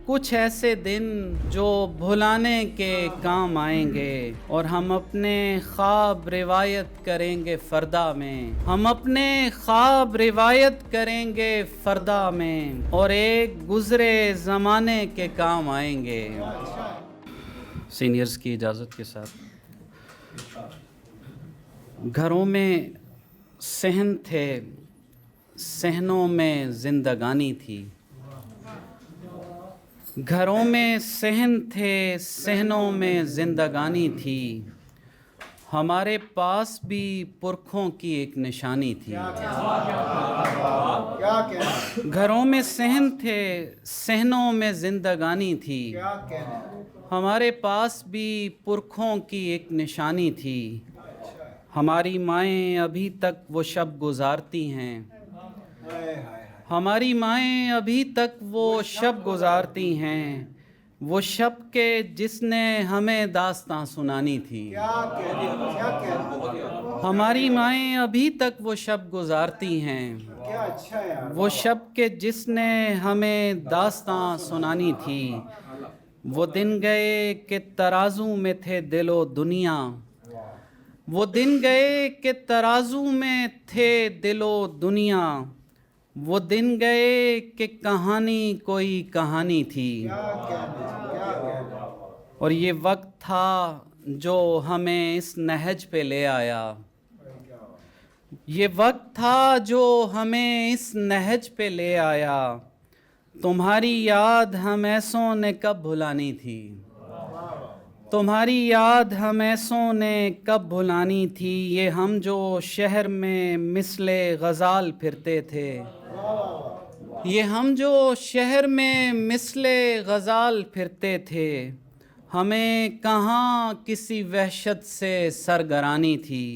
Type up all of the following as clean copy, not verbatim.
کچھ ایسے دن جو بھلانے کے کام آئیں گے اور ہم اپنے خواب روایت کریں گے فردا میں، ہم اپنے خواب روایت کریں گے فردا میں، اور ایک گزرے زمانے کے کام آئیں گے۔ سینئرز کی اجازت کے ساتھ، گھروں میں صحن تھے، صحنوں میں زندگانی تھی۔ گھروں میں صحن تھے، صحنوں میں زندگانی تھی، ہمارے پاس بھی پرکھوں کی ایک نشانی تھی۔ گھروں میں صحن تھے، صحنوں میں زندگانی تھی، ہمارے پاس بھی پرکھوں کی ایک نشانی تھی۔ ہماری مائیں ابھی تک وہ شب گزارتی ہیں، ہماری مائیں ابھی تک وہ شب گزارتی ہیں، وہ شب کے جس نے ہمیں داستاں سنانی تھی۔ ہماری مائیں ابھی تک وہ شب گزارتی ہیں، وہ شب کے جس نے ہمیں داستاں سنانی تھی۔ وہ دن گئے کہ ترازو میں تھے دل و دنیا، وہ دن گئے کہ ترازو میں تھے دل و دنیا، وہ دن گئے کہ کہانی کوئی کہانی تھی۔ اور یہ وقت تھا جو ہمیں اس نہج پہ لے آیا، یہ وقت تھا جو ہمیں اس نہج پہ لے آیا، تمہاری یاد ہم ایسوں نے کب بھلانی تھی، تمہاری یاد ہم ایسوں نے کب بھلانی تھی۔ یہ ہم جو شہر میں مثل غزال پھرتے تھے، یہ ہم جو شہر میں مثل غزال پھرتے تھے، ہمیں کہاں کسی وحشت سے سرگرانی تھی،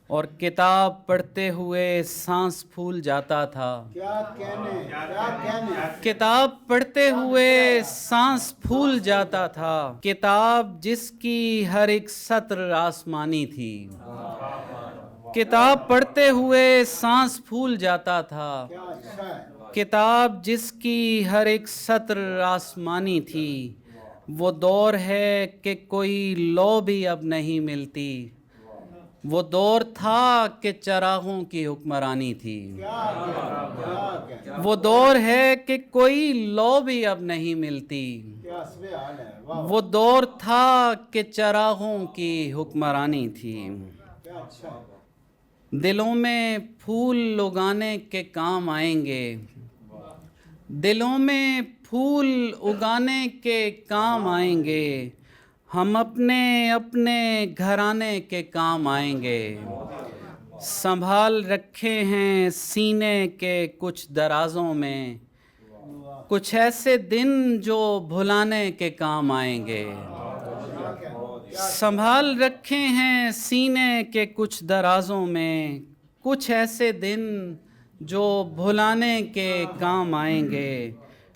اور کتاب پڑھتے ہوئے سانس پھول جاتا تھا، کتاب پڑھتے ہوئے سانس پھول جاتا تھا، کتاب جس کی ہر ایک سطر آسمانی تھی، کتاب پڑھتے ہوئے سانس پھول جاتا تھا، کتاب جس کی ہر ایک سطر آسمانی تھی۔ وہ دور ہے کہ کوئی لو بھی اب نہیں ملتی، وہ دور تھا کہ چراغوں کی حکمرانی تھی، وہ دور ہے کہ کوئی لو بھی اب نہیں ملتی، وہ دور تھا کہ چراغوں کی حکمرانی تھی۔ دلوں میں پھول اگانے کے کام آئیں گے، دلوں میں پھول اگانے کے کام آئیں گے، ہم اپنے اپنے گھرانے کے کام آئیں گے۔ سنبھال رکھے ہیں سینے کے کچھ درازوں میں، کچھ ایسے دن جو بھلانے کے کام آئیں گے۔ سنبھال رکھے ہیں سینے کے کچھ درازوں میں، کچھ ایسے دن جو بھلانے کے کام آئیں گے،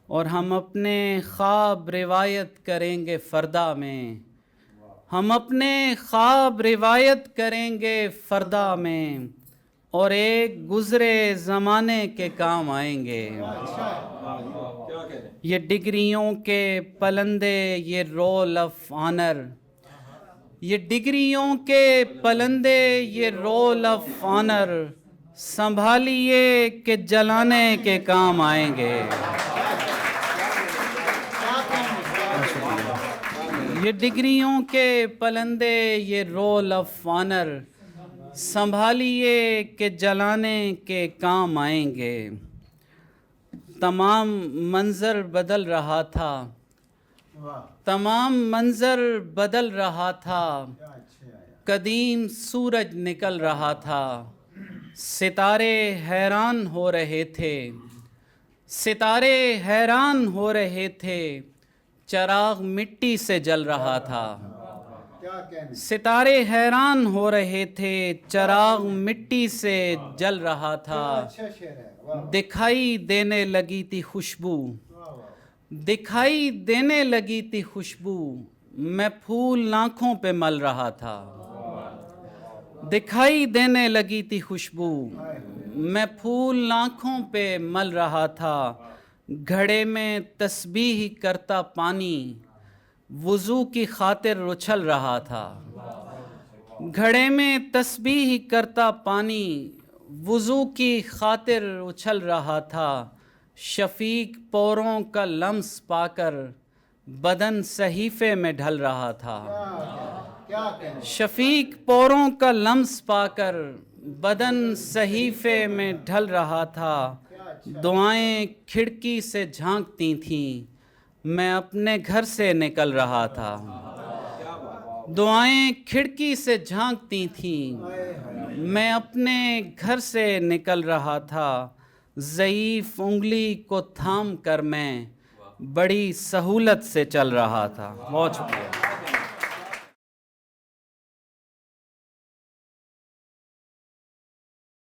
اور ہم اپنے خواب روایت کریں گے فردا میں، ہم اپنے خواب روایت کریں گے فردا میں، اور ایک گزرے زمانے کے کام آئیں گے۔ یہ ڈگریوں کے پلندے، یہ رول آف آنر، یہ ڈگریوں کے پلندے، یہ رول آف آنر، سنبھالیے کہ جلانے کے کام آئیں گے۔ یہ ڈگریوں کے پلندے، یہ رول آف آنر، سنبھالیے کہ جلانے کے کام آئیں گے۔ تمام منظر بدل رہا تھا، تمام منظر بدل رہا تھا، قدیم سورج نکل رہا تھا، ستارے حیران ہو رہے تھے، ستارے حیران ہو رہے تھے، چراغ مٹی سے جل رہا تھا، ستارے حیران ہو رہے تھے، چراغ مٹی سے جل رہا تھا، دکھائی دینے لگی تھی خوشبو، دکھائی دینے لگی تھی خوشبو، میں پھول آنکھوں پہ مل رہا تھا، دکھائی دینے لگی تھی خوشبو، میں پھول آنکھوں پہ مل رہا تھا، گھڑے میں تسبیح کرتا پانی وضو کی خاطر اچھل رہا تھا، گھڑے میں تسبیح کرتا پانی وضو کی خاطر اچھل رہا تھا، شفیق پوروں کا لمس پا کر بدن صحیفے میں ڈھل رہا تھا، شفیق پوروں کا لمس پا کر بدن صحیفے میں ڈھل رہا تھا، دعائیں کھڑکی سے جھانکتی تھیں، میں اپنے گھر سے نکل رہا تھا، دعائیں کھڑکی سے جھانکتی تھیں، میں اپنے گھر سے نکل رہا تھا، ضعیف انگلی کو تھام کر میں بڑی سہولت سے چل رہا تھا۔ بہت شکریہ۔